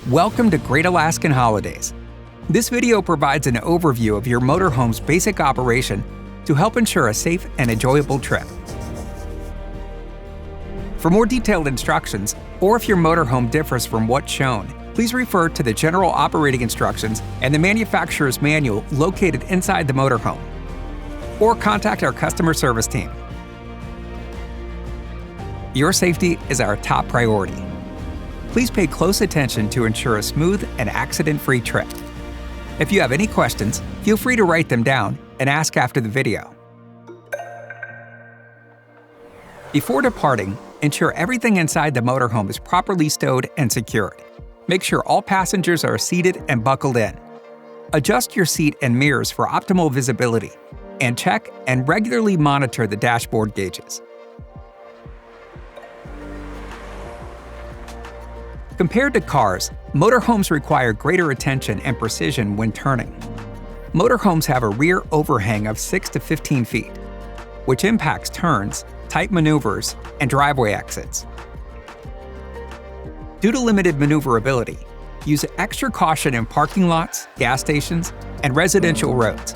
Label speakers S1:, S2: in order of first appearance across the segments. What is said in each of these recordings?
S1: Welcome to Great Alaskan Holidays. This video provides an overview of your motorhome's basic operation to help ensure a safe and enjoyable trip. For more detailed instructions, or if your motorhome differs from what's shown, please refer to the general operating instructions and the manufacturer's manual located inside the motorhome, or contact our customer service team. Your safety is our top priority. Please pay close attention to ensure a smooth and accident-free trip. If you have any questions, feel free to write them down and ask after the video. Before departing, ensure everything inside the motorhome is properly stowed and secured. Make sure all passengers are seated and buckled in. Adjust your seat and mirrors for optimal visibility, and check and regularly monitor the dashboard gauges. Compared to cars, motorhomes require greater attention and precision when turning. Motorhomes have a rear overhang of 6 to 15 feet, which impacts turns, tight maneuvers, and driveway exits. Due to limited maneuverability, use extra caution in parking lots, gas stations, and residential roads.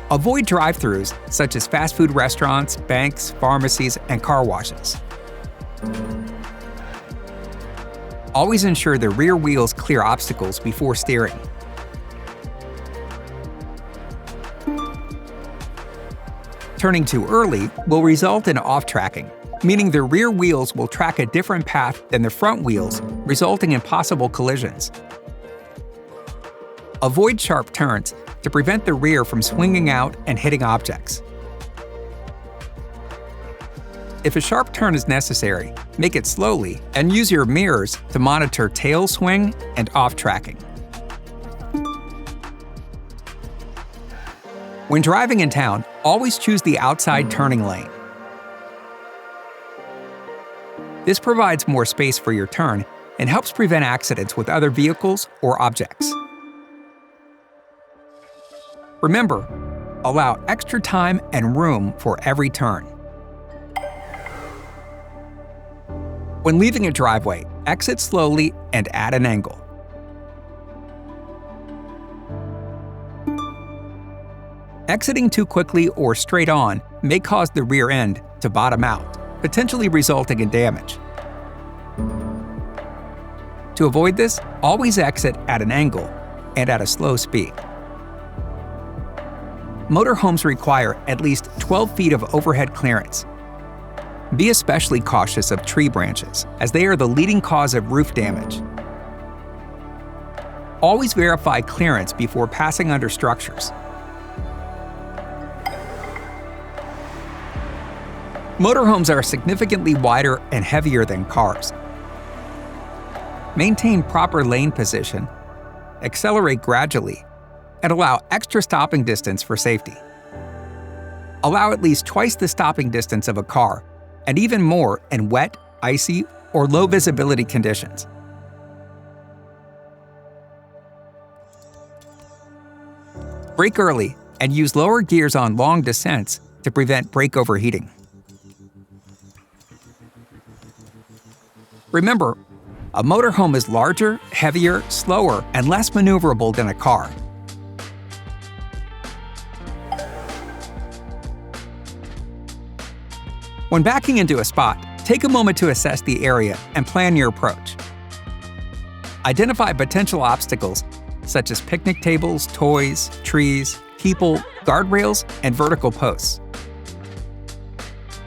S1: Avoid drive-thrus such as fast food restaurants, banks, pharmacies, and car washes. Always ensure the rear wheels clear obstacles before steering. Turning too early will result in off-tracking, meaning the rear wheels will track a different path than the front wheels, resulting in possible collisions. Avoid sharp turns to prevent the rear from swinging out and hitting objects. If a sharp turn is necessary, make it slowly and use your mirrors to monitor tail swing and off-tracking. When driving in town, always choose the outside turning lane. This provides more space for your turn and helps prevent accidents with other vehicles or objects. Remember, allow extra time and room for every turn. When leaving a driveway, exit slowly and at an angle. Exiting too quickly or straight on may cause the rear end to bottom out, potentially resulting in damage. To avoid this, always exit at an angle and at a slow speed. Motorhomes require at least 12 feet of overhead clearance. Be especially cautious of tree branches, as they are the leading cause of roof damage. Always verify clearance before passing under structures. Motorhomes are significantly wider and heavier than cars. Maintain proper lane position, accelerate gradually, and allow extra stopping distance for safety. Allow at least twice the stopping distance of a car, and even more in wet, icy, or low visibility conditions. Brake early and use lower gears on long descents to prevent brake overheating. Remember, a motorhome is larger, heavier, slower, and less maneuverable than a car. When backing into a spot, take a moment to assess the area and plan your approach. Identify potential obstacles such as picnic tables, toys, trees, people, guardrails, and vertical posts.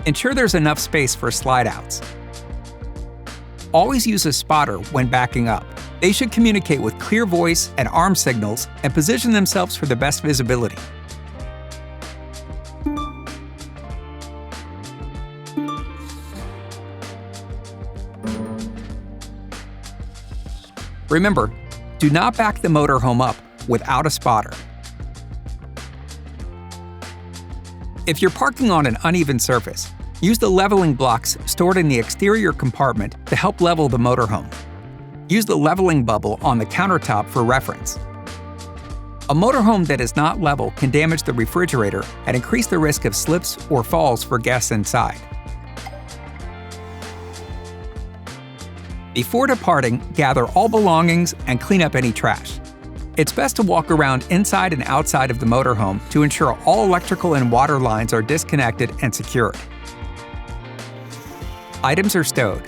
S1: Ensure there's enough space for slide-outs. Always use a spotter when backing up. They should communicate with clear voice and arm signals and position themselves for the best visibility. Remember, do not back the motorhome up without a spotter. If you're parking on an uneven surface, use the leveling blocks stored in the exterior compartment to help level the motorhome. Use the leveling bubble on the countertop for reference. A motorhome that is not level can damage the refrigerator and increase the risk of slips or falls for guests inside. Before departing, gather all belongings and clean up any trash. It's best to walk around inside and outside of the motorhome to ensure all electrical and water lines are disconnected and secured. Items are stowed.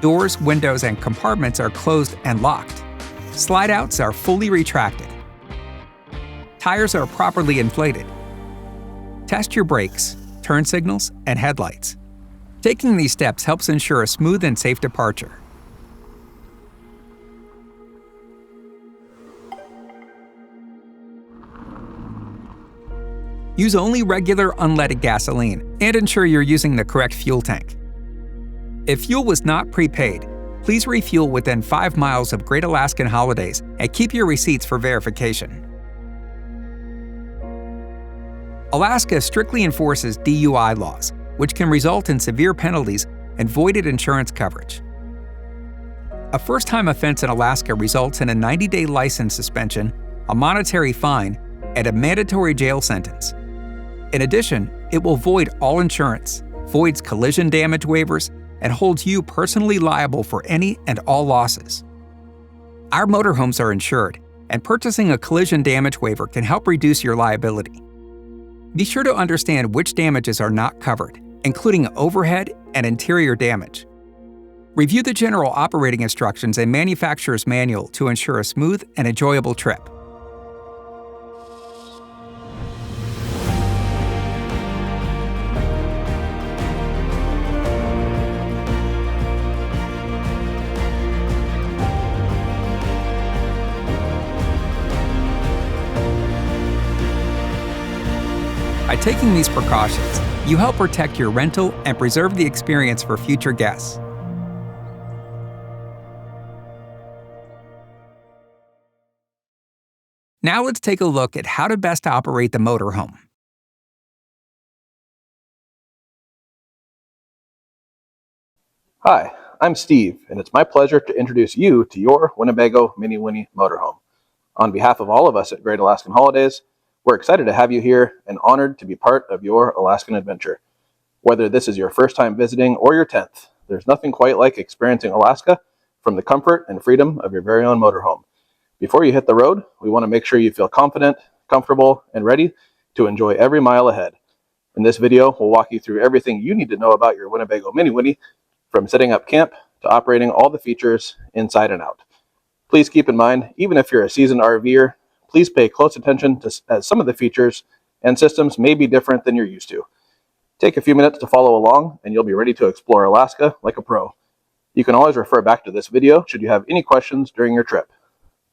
S1: Doors, windows, and compartments are closed and locked. Slide-outs are fully retracted. Tires are properly inflated. Test your brakes, turn signals, and headlights. Taking these steps helps ensure a smooth and safe departure. Use only regular unleaded gasoline and ensure you're using the correct fuel tank. If fuel was not prepaid, please refuel within 5 miles of Great Alaskan Holidays and keep your receipts for verification. Alaska strictly enforces DUI laws, which can result in severe penalties and voided insurance coverage. A first-time offense in Alaska results in a 90-day license suspension, a monetary fine, and a mandatory jail sentence. In addition, it will void all insurance, voids collision damage waivers, and holds you personally liable for any and all losses. Our motorhomes are insured, and purchasing a collision damage waiver can help reduce your liability. Be sure to understand which damages are not covered, including overhead and interior damage. Review the general operating instructions and manufacturer's manual to ensure a smooth and enjoyable trip. By taking these precautions, you help protect your rental and preserve the experience for future guests. Now let's take a look at how to best operate the motorhome.
S2: Hi, I'm Steve, and it's my pleasure to introduce you to your Winnebago Mini Winnie motorhome. On behalf of all of us at Great Alaskan Holidays, we're excited to have you here and honored to be part of your Alaskan adventure. Whether this is your first time visiting or your 10th, there's nothing quite like experiencing Alaska from the comfort and freedom of your very own motorhome. Before you hit the road, we want to make sure you feel confident, comfortable, and ready to enjoy every mile ahead. In this video, we'll walk you through everything you need to know about your Winnebago Mini Winnie, from setting up camp to operating all the features inside and out. Please keep in mind, even if you're a seasoned RVer, please pay close attention as some of the features and systems may be different than you're used to. Take a few minutes to follow along and you'll be ready to explore Alaska like a pro. You can always refer back to this video should you have any questions during your trip.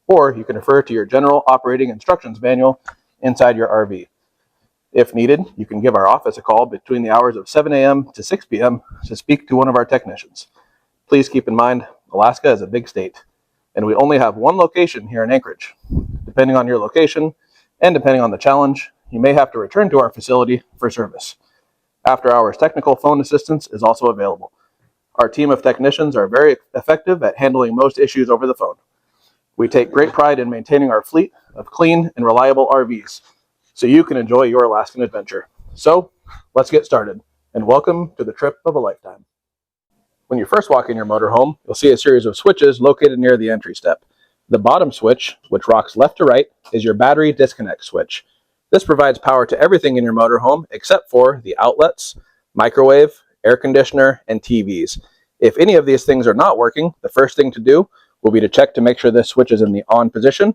S2: Or you can refer to your general operating instructions manual inside your RV. If needed, you can give our office a call between the hours of 7 a.m. to 6 p.m. to speak to one of our technicians. Please keep in mind, Alaska is a big state, and we only have one location here in Anchorage. Depending on your location and depending on the challenge, you may have to return to our facility for service. After-hours technical phone assistance is also available. Our team of technicians are very effective at handling most issues over the phone. We take great pride in maintaining our fleet of clean and reliable RVs, so you can enjoy your Alaskan adventure. So, let's get started, and welcome to the trip of a lifetime. When you first walk in your motorhome, you'll see a series of switches located near the entry step. The bottom switch, which rocks left to right, is your battery disconnect switch. This provides power to everything in your motorhome except for the outlets, microwave, air conditioner, and TVs. If any of these things are not working, the first thing to do will be to check to make sure this switch is in the on position.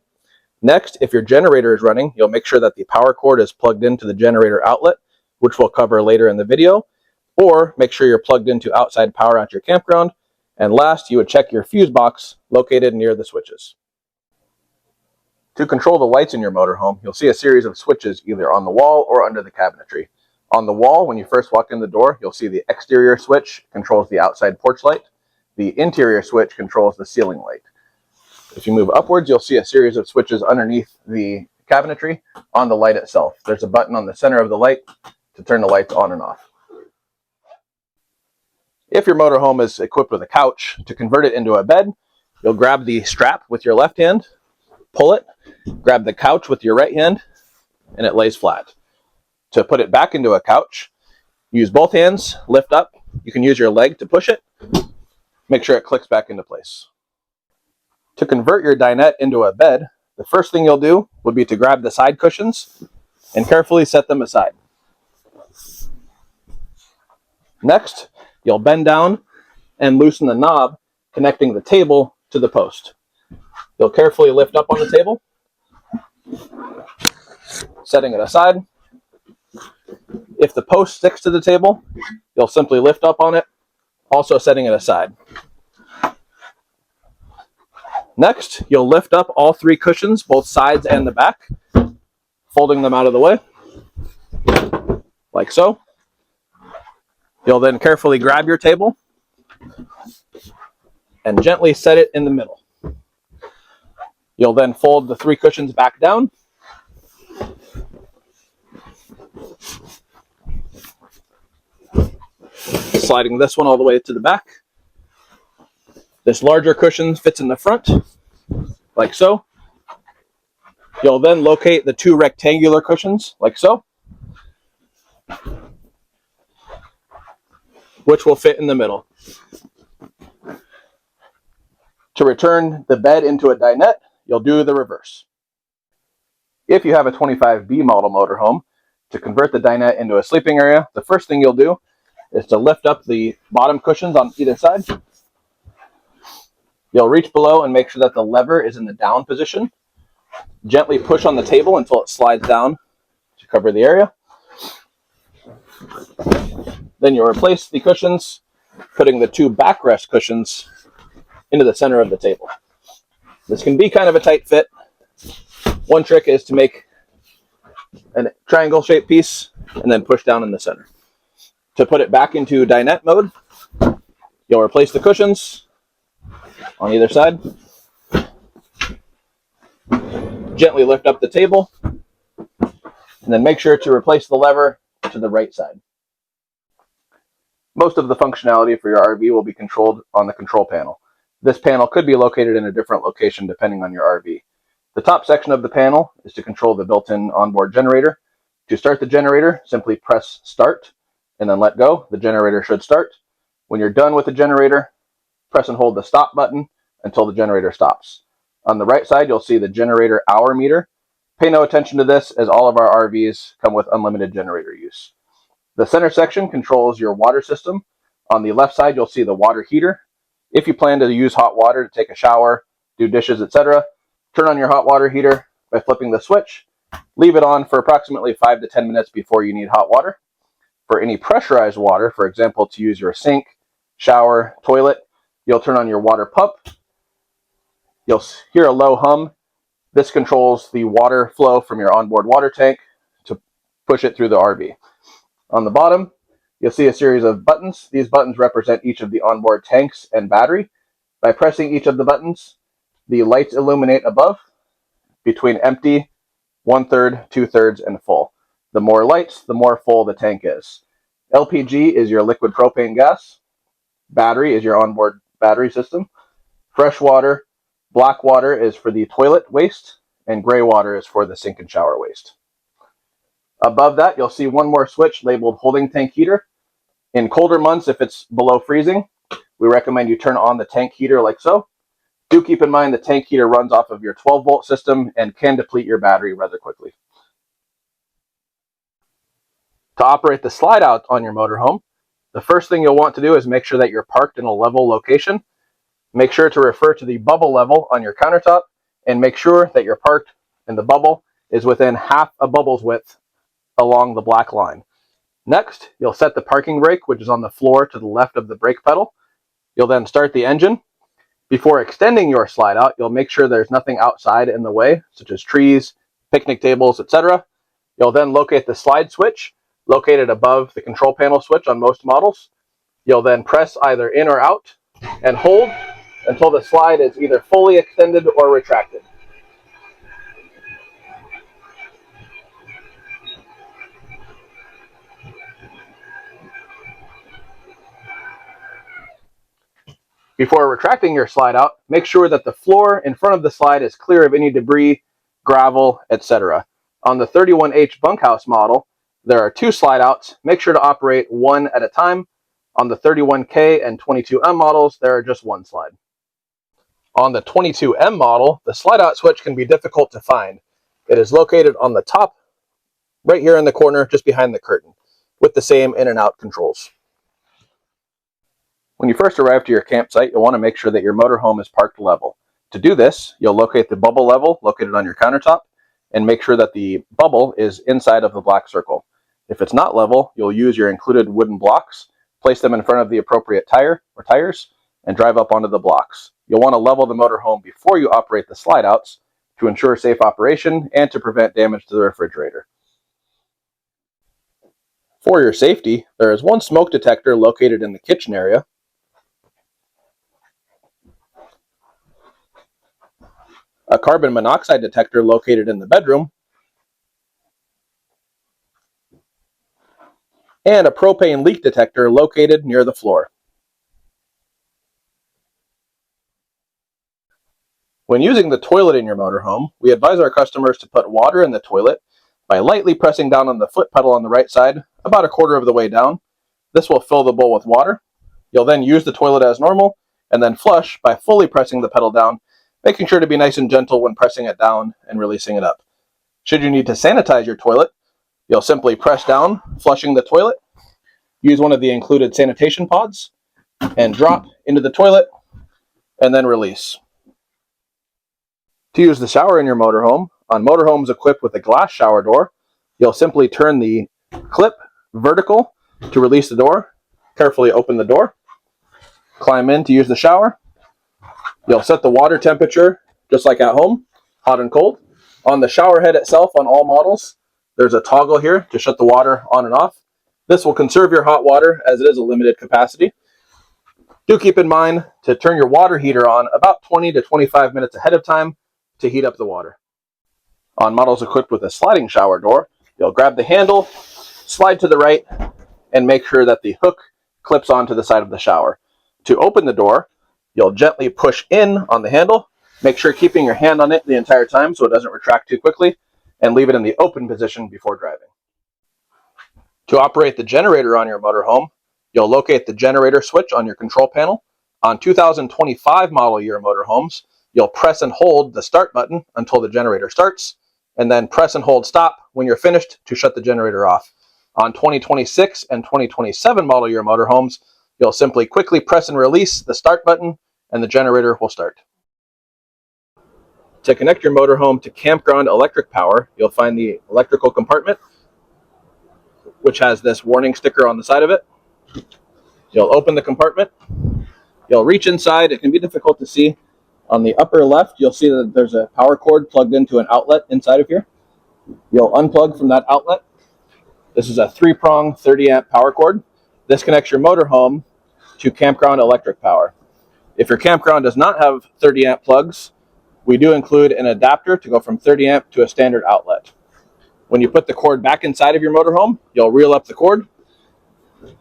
S2: Next, if your generator is running, you'll make sure that the power cord is plugged into the generator outlet, which we'll cover later in the video, or make sure you're plugged into outside power at your campground. And last, you would check your fuse box located near the switches. To control the lights in your motorhome, you'll see a series of switches either on the wall or under the cabinetry. On the wall, when you first walk in the door, you'll see the exterior switch controls the outside porch light. The interior switch controls the ceiling light. If you move upwards, you'll see a series of switches underneath the cabinetry on the light itself. There's a button on the center of the light to turn the lights on and off. If your motorhome is equipped with a couch, to convert it into a bed, you'll grab the strap with your left hand, pull it, grab the couch with your right hand, and it lays flat. To put it back into a couch, use both hands, lift up. You can use your leg to push it, Make sure it clicks back into place. To convert your dinette into a bed, the first thing you'll do would be to grab the side cushions and carefully set them aside. Next, you'll bend down and loosen the knob connecting the table to the post. You'll carefully lift up on the table, setting it aside. If the post sticks to the table, you'll simply lift up on it, also setting it aside. Next, you'll lift up all three cushions, both sides and the back, folding them out of the way, like so. You'll then carefully grab your table and gently set it in the middle. You'll then fold the three cushions back down. Sliding this one all the way to the back. This larger cushion fits in the front, like so. You'll then locate the two rectangular cushions, like so, which will fit in the middle. To return the bed into a dinette, you'll do the reverse. If you have a 25B model motorhome, to convert the dinette into a sleeping area, the first thing you'll do is to lift up the bottom cushions on either side. You'll reach below and make sure that the lever is in the down position. Gently push on the table until it slides down to cover the area. Then you'll replace the cushions, putting the two backrest cushions into the center of the table. This can be kind of a tight fit. One trick is to make a triangle shaped piece and then push down in the center. To put it back into dinette mode, you'll replace the cushions on either side. Gently lift up the table, and then make sure to replace the lever to the right side. Most of the functionality for your RV will be controlled on the control panel. This panel could be located in a different location depending on your RV. The top section of the panel is to control the built-in onboard generator. To start the generator, simply press start and then let go. The generator should start. When you're done with the generator, press and hold the stop button until the generator stops. On the right side, you'll see the generator hour meter. Pay no attention to this, as all of our RVs come with unlimited generator use. The center section controls your water system. On the left side, you'll see the water heater. If you plan to use hot water to take a shower, do dishes, etc., turn on your hot water heater by flipping the switch. Leave it on for approximately 5 to 10 minutes before you need hot water. For any pressurized water, for example, to use your sink, shower, toilet, you'll turn on your water pump. You'll hear a low hum. This controls the water flow from your onboard water tank to push it through the RV. On the bottom, you'll see a series of buttons. These buttons represent each of the onboard tanks and battery. By pressing each of the buttons, the lights illuminate above between empty, 1/3, 2/3, and full. The more lights, the more full the tank is. LPG is your liquid propane gas. Battery is your onboard battery system. Fresh water, black water is for the toilet waste, and gray water is for the sink and shower waste. Above that, you'll see one more switch labeled holding tank heater. In colder months, if it's below freezing, we recommend you turn on the tank heater like so. Do keep in mind the tank heater runs off of your 12-volt system and can deplete your battery rather quickly. To operate the slide out on your motorhome, the first thing you'll want to do is make sure that you're parked in a level location. Make sure to refer to the bubble level on your countertop and make sure that you're parked and the bubble is within half a bubble's width along the black line. Next, you'll set the parking brake, which is on the floor to the left of the brake pedal. You'll then start the engine. Before extending your slide out, you'll make sure there's nothing outside in the way, such as trees, picnic tables, etc. You'll then locate the slide switch, located above the control panel switch on most models. You'll then press either in or out and hold until the slide is either fully extended or retracted. Before retracting your slide out, make sure that the floor in front of the slide is clear of any debris, gravel, etc. On the 31H bunkhouse model, there are two slide outs. Make sure to operate one at a time. On the 31K and 22M models, there are just one slide. On the 22M model, the slide-out switch can be difficult to find. It is located on the top, right here in the corner, just behind the curtain, with the same in and out controls. When you first arrive to your campsite, you'll want to make sure that your motorhome is parked level. To do this, you'll locate the bubble level located on your countertop and make sure that the bubble is inside of the black circle. If it's not level, you'll use your included wooden blocks, place them in front of the appropriate tire or tires, and drive up onto the blocks. You'll want to level the motorhome before you operate the slide outs to ensure safe operation and to prevent damage to the refrigerator. For your safety, there is one smoke detector located in the kitchen area, a carbon monoxide detector located in the bedroom, and a propane leak detector located near the floor. When using the toilet in your motorhome, we advise our customers to put water in the toilet by lightly pressing down on the foot pedal on the right side, about a quarter of the way down. This will fill the bowl with water. You'll then use the toilet as normal, and then flush by fully pressing the pedal down, making sure to be nice and gentle when pressing it down and releasing it up. Should you need to sanitize your toilet, you'll simply press down, flushing the toilet, use one of the included sanitation pods, and drop into the toilet, and then release. To use the shower in your motorhome, on motorhomes equipped with a glass shower door, you'll simply turn the clip vertical to release the door, carefully open the door, climb in to use the shower. You'll set the water temperature just like at home, hot and cold. On the shower head itself on all models, there's a toggle here to shut the water on and off. This will conserve your hot water as it is a limited capacity. Do keep in mind to turn your water heater on about 20 to 25 minutes ahead of time to heat up the water. On models equipped with a sliding shower door, you'll grab the handle, slide to the right, and make sure that the hook clips onto the side of the shower. To open the door, you'll gently push in on the handle, make sure keeping your hand on it the entire time so it doesn't retract too quickly, and leave it in the open position before driving. To operate the generator on your motorhome, you'll locate the generator switch on your control panel. On 2025 model year motorhomes, you'll press and hold the start button until the generator starts, and then press and hold stop when you're finished to shut the generator off. On 2026 and 2027 model year motorhomes, you'll simply quickly press and release the start button, and the generator will start. To connect your motorhome to campground electric power, you'll find the electrical compartment, which has this warning sticker on the side of it. You'll open the compartment. You'll reach inside. It can be difficult to see. On the upper left, you'll see that there's a power cord plugged into an outlet inside of here. You'll unplug from that outlet. This is a 3-prong 30-amp power cord. This connects your motorhome to campground electric power. If your campground does not have 30-amp plugs, we do include an adapter to go from 30-amp to a standard outlet. When you put the cord back inside of your motorhome, you'll reel up the cord,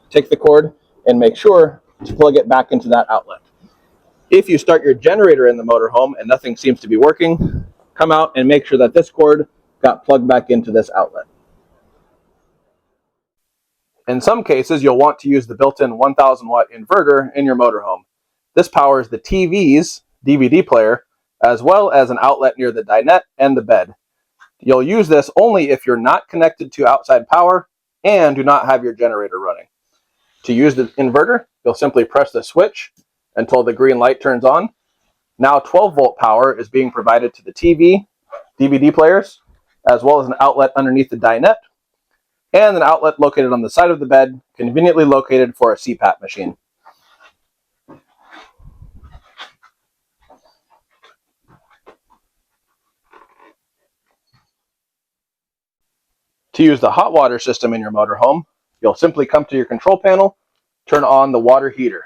S2: take the cord, and make sure to plug it back into that outlet. If you start your generator in the motorhome and nothing seems to be working, come out and make sure that this cord got plugged back into this outlet. In some cases, you'll want to use the built-in 1000 watt inverter in your motorhome. This powers the TV's DVD player, as well as an outlet near the dinette and the bed. You'll use this only if you're not connected to outside power and do not have your generator running. To use the inverter, you'll simply press the switch until the green light turns on. Now 12-volt power is being provided to the TV, DVD players, as well as an outlet underneath the dinette, and an outlet located on the side of the bed, conveniently located for a CPAP machine. To use the hot water system in your motorhome, you'll simply come to your control panel, turn on the water heater.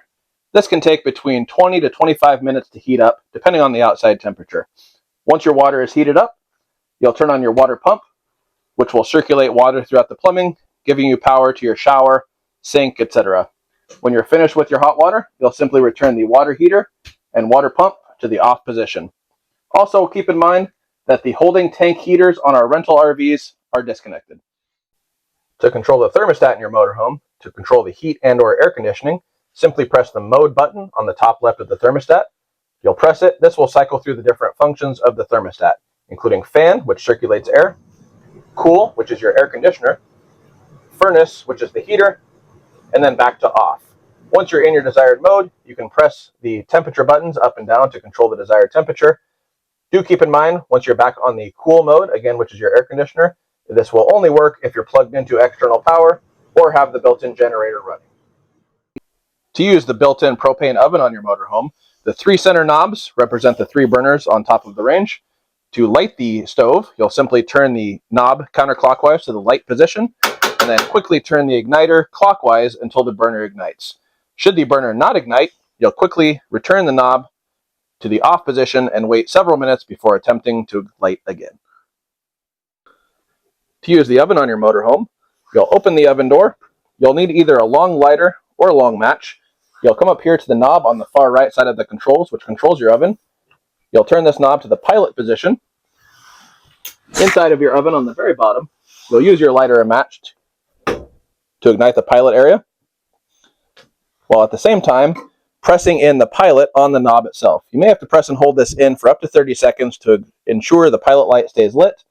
S2: This can take between 20 to 25 minutes to heat up, depending on the outside temperature. Once your water is heated up, you'll turn on your water pump, which will circulate water throughout the plumbing, giving you power to your shower, sink, etc. When you're finished with your hot water, you'll simply return the water heater and water pump to the off position. Also, keep in mind that the holding tank heaters on our rental RVs are disconnected. To control the thermostat in your motorhome, to control the heat and or air conditioning, simply press the mode button on the top left of the thermostat. You'll press it. This will cycle through the different functions of the thermostat, including fan, which circulates air, cool, which is your air conditioner, furnace, which is the heater, and then back to off. Once you're in your desired mode, you can press the temperature buttons up and down to control the desired temperature. Do keep in mind, once you're back on the cool mode, again, which is your air conditioner, this will only work if you're plugged into external power or have the built-in generator running. To use the built-in propane oven on your motorhome, the 3 center knobs represent the 3 burners on top of the range. To light the stove, you'll simply turn the knob counterclockwise to the light position, and then quickly turn the igniter clockwise until the burner ignites. Should the burner not ignite, you'll quickly return the knob to the off position and wait several minutes before attempting to light again. To use the oven on your motorhome, you'll open the oven door. You'll need either a long lighter or a long match. You'll come up here to the knob on the far right side of the controls, which controls your oven. You'll turn this knob to the pilot position. Inside of your oven on the very bottom, you'll use your lighter or match to ignite the pilot area, while at the same time pressing in the pilot on the knob itself. You may have to press and hold this in for up to 30 seconds to ensure the pilot light stays lit.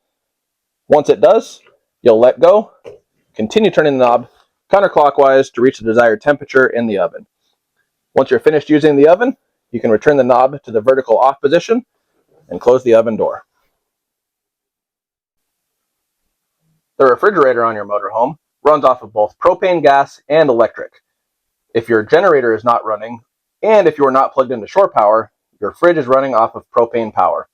S2: Once it does, you'll let go, continue turning the knob counterclockwise to reach the desired temperature in the oven. Once you're finished using the oven, you can return the knob to the vertical off position and close the oven door. The refrigerator on your motorhome runs off of both propane gas and electric. If your generator is not running, and if you are not plugged into shore power, your fridge is running off of propane power.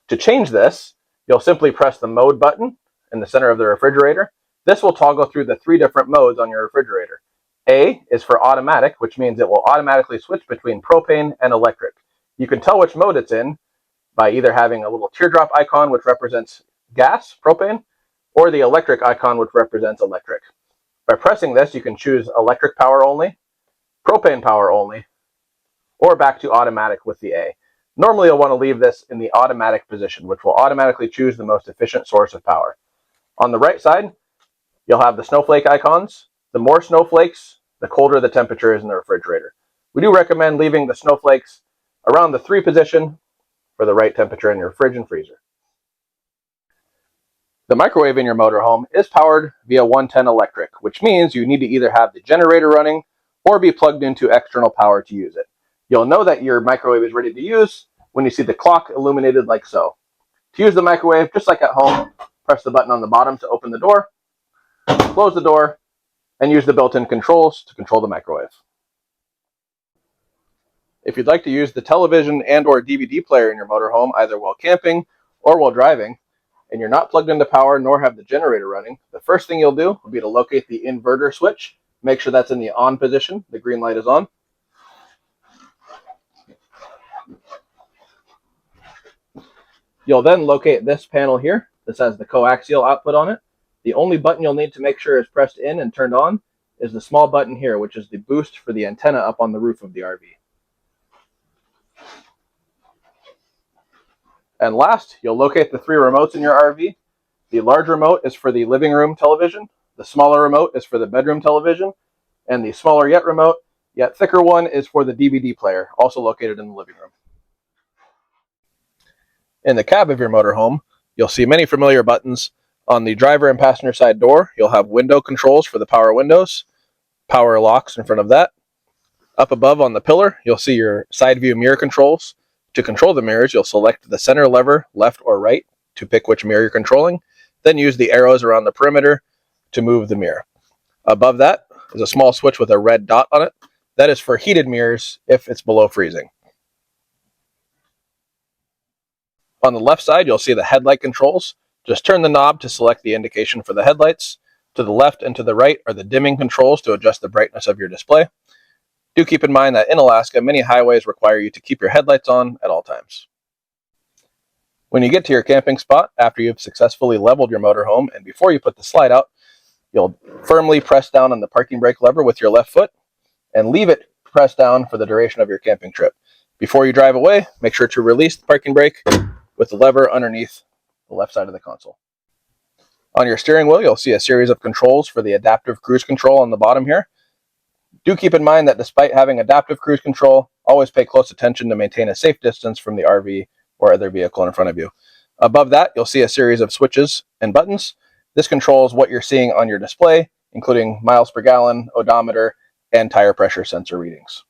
S2: To change this, you'll simply press the mode button in the center of the refrigerator. This will toggle through the 3 different modes on your refrigerator. A is for automatic, which means it will automatically switch between propane and electric. You can tell which mode it's in by either having a little teardrop icon, which represents gas, propane, or the electric icon, which represents electric. By pressing this, you can choose electric power only, propane power only, or back to automatic with the A. Normally, you'll want to leave this in the automatic position, which will automatically choose the most efficient source of power. On the right side, you'll have the snowflake icons. The more snowflakes, the colder the temperature is in the refrigerator. We do recommend leaving the snowflakes around the 3 position for the right temperature in your fridge and freezer. The microwave in your motorhome is powered via 110 electric, which means you need to either have the generator running or be plugged into external power to use it. You'll know that your microwave is ready to use when you see the clock illuminated like so. To use the microwave, just like at home, press the button on the bottom to open the door, close the door, and use the built-in controls to control the microwave. If you'd like to use the television and or DVD player in your motorhome either while camping or while driving, and you're not plugged into power nor have the generator running, the first thing you'll do will be to locate the inverter switch. Make sure that's in the on position. The green light is on. You'll then locate this panel here. This has the coaxial output on it. The only button you'll need to make sure is pressed in and turned on is the small button here, which is the boost for the antenna up on the roof of the RV. And last, you'll locate the 3 remotes in your RV. The large remote is for the living room television. The smaller remote is for the bedroom television. And the smaller yet thicker one is for the DVD player, also located in the living room. In the cab of your motorhome, you'll see many familiar buttons. On the driver and passenger side door, you'll have window controls for the power windows, power locks in front of that. Up above on the pillar, you'll see your side view mirror controls. To control the mirrors, you'll select the center lever, left or right, to pick which mirror you're controlling. Then use the arrows around the perimeter to move the mirror. Above that is a small switch with a red dot on it. That is for heated mirrors if it's below freezing. On the left side, you'll see the headlight controls. Just turn the knob to select the indication for the headlights. To the left and to the right are the dimming controls to adjust the brightness of your display. Do keep in mind that in Alaska, many highways require you to keep your headlights on at all times. When you get to your camping spot, after you've successfully leveled your motorhome and before you put the slide out, you'll firmly press down on the parking brake lever with your left foot and leave it pressed down for the duration of your camping trip. Before you drive away, make sure to release the parking brake with the lever underneath the left side of the console. On your steering wheel, you'll see a series of controls for the adaptive cruise control on the bottom here. Do keep in mind that despite having adaptive cruise control, always pay close attention to maintain a safe distance from the RV or other vehicle in front of you. Above that, you'll see a series of switches and buttons. This controls what you're seeing on your display, including miles per gallon, odometer, and tire pressure sensor readings.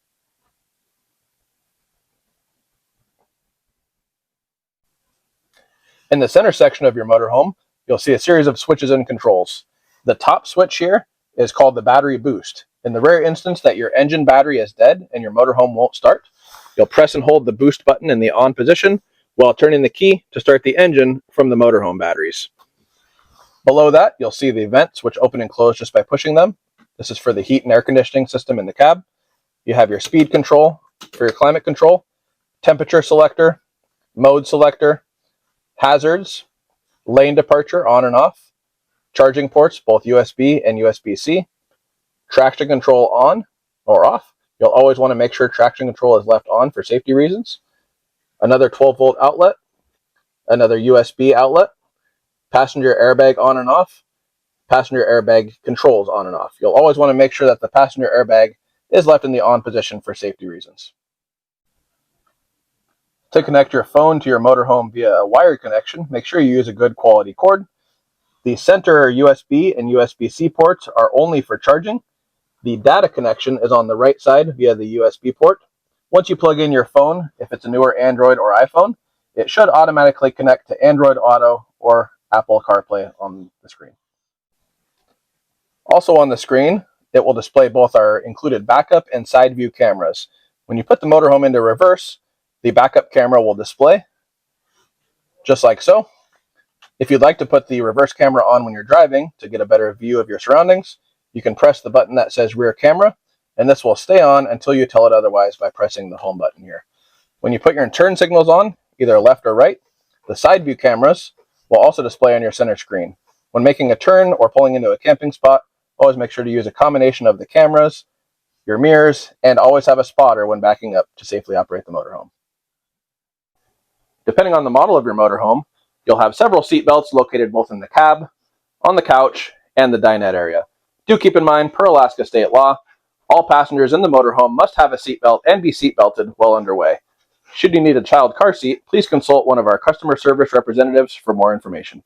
S2: In the center section of your motorhome, you'll see a series of switches and controls. The top switch here is called the battery boost. In the rare instance that your engine battery is dead and your motorhome won't start, you'll press and hold the boost button in the on position while turning the key to start the engine from the motorhome batteries. Below that, you'll see the vents, which open and close just by pushing them. This is for the heat and air conditioning system in the cab. You have your speed control for your climate control, temperature selector, mode selector, hazards, lane departure on and off, charging ports, both USB and USB-C, traction control on or off. You'll always want to make sure traction control is left on for safety reasons. Another 12-volt outlet, another USB outlet, passenger airbag on and off, passenger airbag controls on and off. You'll always want to make sure that the passenger airbag is left in the on position for safety reasons. To connect your phone to your motorhome via a wired connection, make sure you use a good quality cord. The center USB and USB-C ports are only for charging. The data connection is on the right side via the USB port. Once you plug in your phone, if it's a newer Android or iPhone, it should automatically connect to Android Auto or Apple CarPlay on the screen. Also on the screen, it will display both our included backup and side view cameras. When you put the motorhome into reverse, the backup camera will display, just like so. If you'd like to put the reverse camera on when you're driving to get a better view of your surroundings, you can press the button that says rear camera, and this will stay on until you tell it otherwise by pressing the home button here. When you put your turn signals on, either left or right, the side view cameras will also display on your center screen. When making a turn or pulling into a camping spot, always make sure to use a combination of the cameras, your mirrors, and always have a spotter when backing up to safely operate the motorhome. Depending on the model of your motorhome, you'll have several seat belts located both in the cab, on the couch, and the dinette area. Do keep in mind, per Alaska state law, all passengers in the motorhome must have a seatbelt and be seatbelted while underway. Should you need a child car seat, please consult one of our customer service representatives for more information.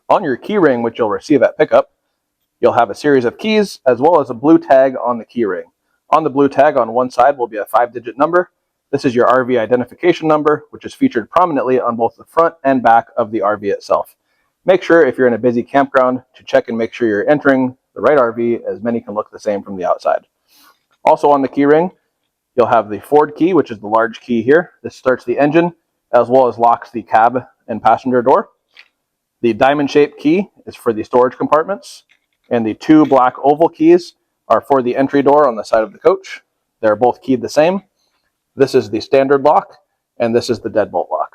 S2: On your key ring, which you'll receive at pickup, you'll have a series of keys as well as a blue tag on the key ring. On the blue tag on one side will be a 5-digit number. This is your RV identification number, which is featured prominently on both the front and back of the RV itself. Make sure if you're in a busy campground to check and make sure you're entering the right RV, as many can look the same from the outside. Also on the key ring, you'll have the Ford key, which is the large key here. This starts the engine as well as locks the cab and passenger door. The diamond-shaped key is for the storage compartments, and the two black oval keys are for the entry door on the side of the coach. They're both keyed the same. This is the standard lock, and this is the deadbolt lock.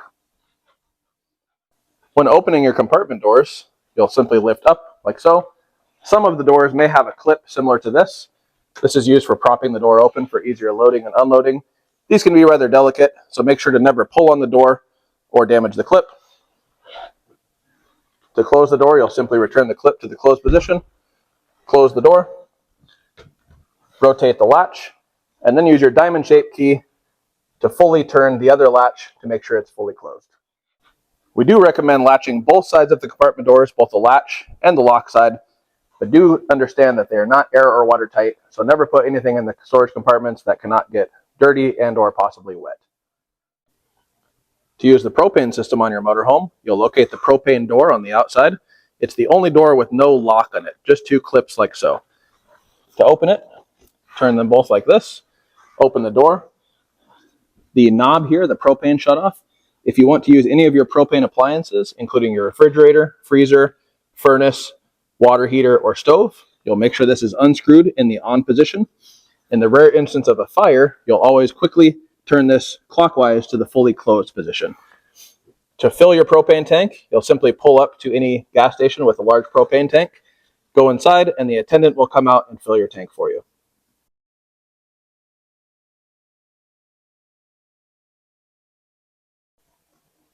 S2: When opening your compartment doors, you'll simply lift up like so. Some of the doors may have a clip similar to this. This is used for propping the door open for easier loading and unloading. These can be rather delicate, so make sure to never pull on the door or damage the clip. To close the door, you'll simply return the clip to the closed position, close the door, rotate the latch, and then use your diamond-shaped key to fully turn the other latch to make sure it's fully closed. We do recommend latching both sides of the compartment doors, both the latch and the lock side, but do understand that they are not air or watertight, so never put anything in the storage compartments that cannot get dirty and or possibly wet. To use the propane system on your motorhome, you'll locate the propane door on the outside. It's the only door with no lock on it, just two clips like so. To open it, turn them both like this, open the door. The knob here, the propane shutoff, if you want to use any of your propane appliances, including your refrigerator, freezer, furnace, water heater, or stove, you'll make sure this is unscrewed in the on position. In the rare instance of a fire, you'll always quickly turn this clockwise to the fully closed position. To fill your propane tank, you'll simply pull up to any gas station with a large propane tank, go inside, and the attendant will come out and fill your tank for you.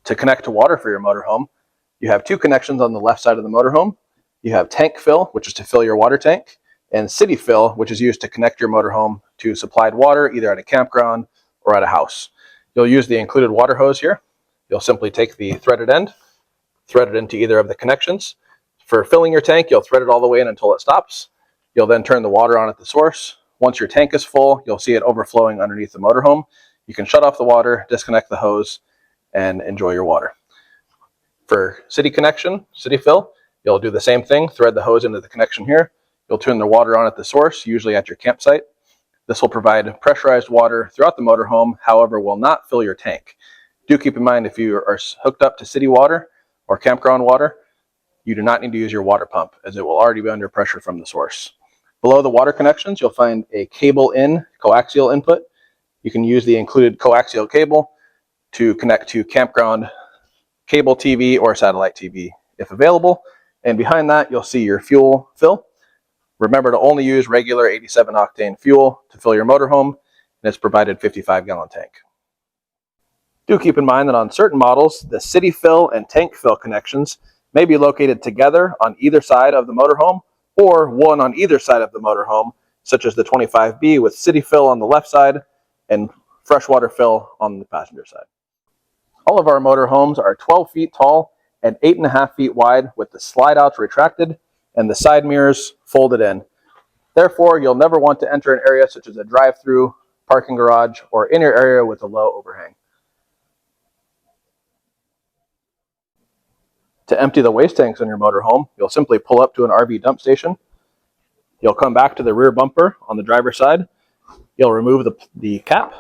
S2: To connect to water for your motorhome, you have two connections on the left side of the motorhome. You have tank fill, which is to fill your water tank, and city fill, which is used to connect your motorhome to supplied water either at a campground or at a house. You'll use the included water hose here. You'll simply take the threaded end, thread it into either of the connections. For filling your tank, you'll thread it all the way in until it stops. You'll then turn the water on at the source. Once your tank is full, you'll see it overflowing underneath the motorhome. You can shut off the water, disconnect the hose, and enjoy your water. For city connection, city fill, you'll do the same thing, thread the hose into the connection here. You'll turn the water on at the source, usually at your campsite. This will provide pressurized water throughout the motorhome, however, will not fill your tank. Do keep in mind if you are hooked up to city water or campground water, you do not need to use your water pump as it will already be under pressure from the source. Below the water connections, you'll find a cable-in coaxial input. You can use the included coaxial cable to connect to campground cable TV or satellite TV if available. And behind that, you'll see your fuel fill. Remember to only use regular 87 octane fuel to fill your motorhome, and it's provided 55-gallon tank. Do keep in mind that on certain models, the city fill and tank fill connections may be located together on either side of the motorhome or one on either side of the motorhome, such as the 25B with city fill on the left side and freshwater fill on the passenger side. All of our motorhomes are 12 feet tall and 8.5 feet wide with the slide outs retracted and the side mirrors folded in. Therefore, you'll never want to enter an area such as a drive-through, parking garage, or inner area with a low overhang. To empty the waste tanks on your motorhome, you'll simply pull up to an RV dump station. You'll come back to the rear bumper on the driver's side. You'll remove the cap.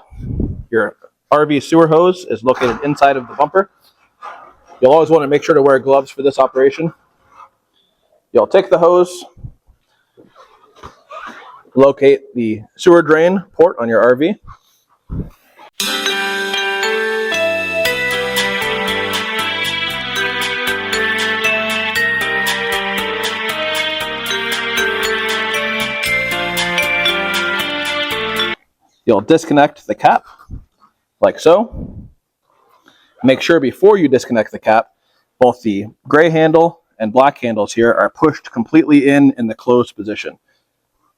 S2: Your RV sewer hose is located inside of the bumper. You'll always want to make sure to wear gloves for this operation. You'll take the hose, locate the sewer drain port on your RV. You'll disconnect the cap, like so. Make sure before you disconnect the cap, both the gray handle and black handles here are pushed completely in the closed position.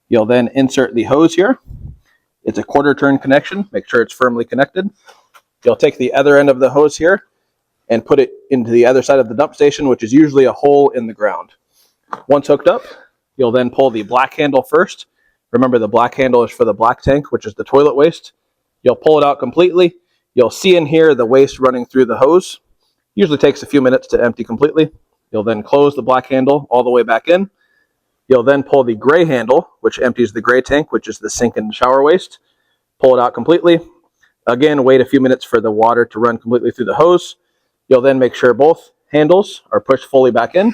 S2: You'll then insert the hose here. It's a quarter turn connection. Make sure it's firmly connected. You'll take the other end of the hose here and put it into the other side of the dump station, which is usually a hole in the ground. Once hooked up, you'll then pull the black handle first. Remember, the black handle is for the black tank, which is the toilet waste. You'll pull it out completely. You'll see in here the waste running through the hose. Usually takes a few minutes to empty completely. You'll then close the black handle all the way back in. You'll then pull the gray handle, which empties the gray tank, which is the sink and shower waste. Pull it out completely. Again, wait a few minutes for the water to run completely through the hose. You'll then make sure both handles are pushed fully back in.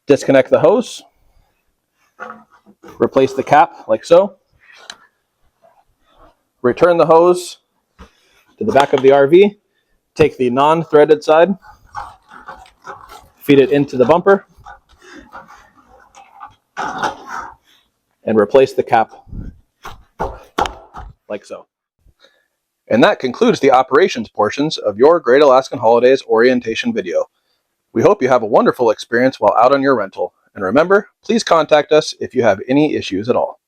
S2: Disconnect the hose. Replace the cap like so. Return the hose to the back of the RV. Take the non-threaded side. Feed it into the bumper. And replace the cap like so. And that concludes the operations portions of your Great Alaskan Holidays orientation video. We hope you have a wonderful experience while out on your rental. And remember, please contact us if you have any issues at all.